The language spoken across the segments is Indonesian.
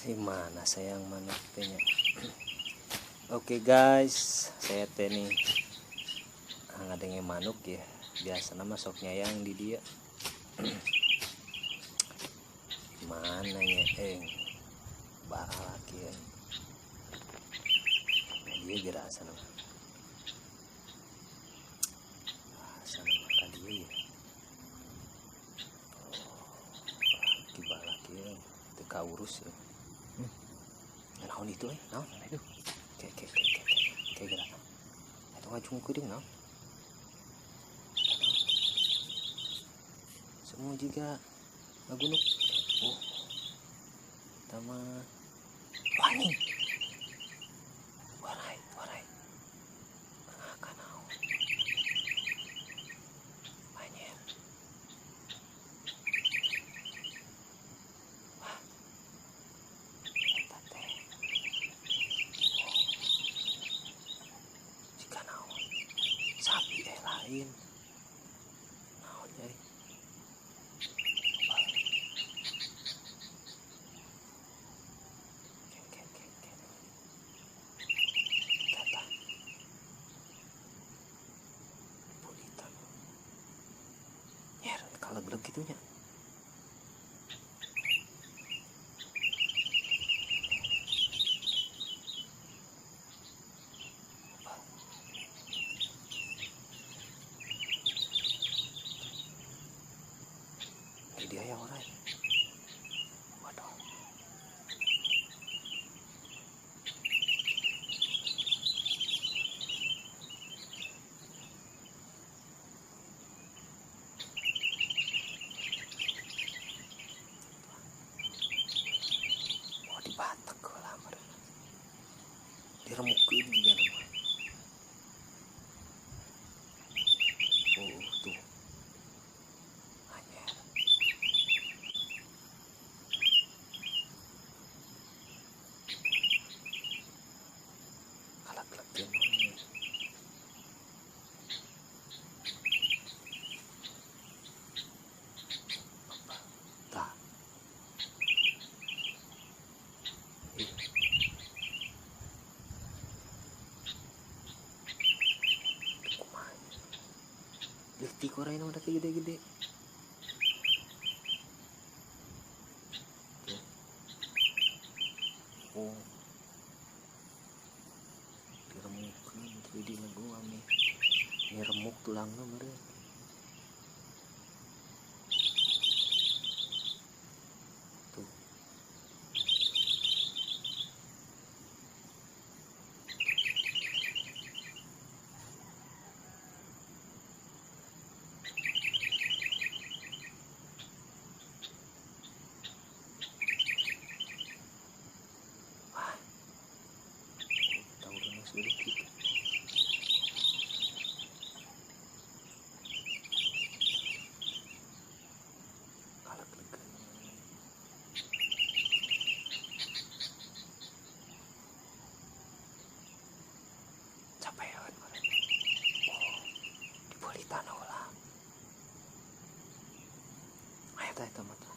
Mana sayang manuk tehnya. Oke guys, saya teh nih ngadenge manuk ya. Biasa nama soknya yang di dia. Mana nya balak ya. Dia gerak sana. Sana maka dia ya. Oh, balak ya. Teka urus ya. Naon itu naon itu kayak gerak itu ngajung kuring naon semua juga ngagunuk oh tama wani warai kanaon banyak sapi lain naon jadi kalau gelap gitunya dia ya orang waduh mau dibatak ke lamar diremukin juga nama oh tuh hanya kalak lagi tak Liti korai nama dake gede-gede. Oh, diremukan jadi lagu ame. Ini remuk tulangnya meren. Tuh. Sudah gitu. Kalak lega. Capean meren. Oh, dibalik tanah ulah. Ayo teh mata.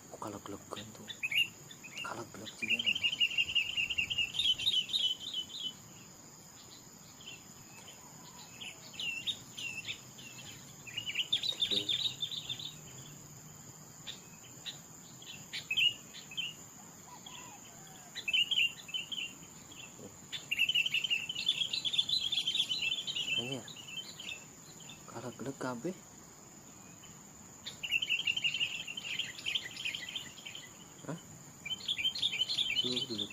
Oh, kalau gelap tuh. Kalau gelap juga nih. Hanya kalau gelap kabeh hah? Dulu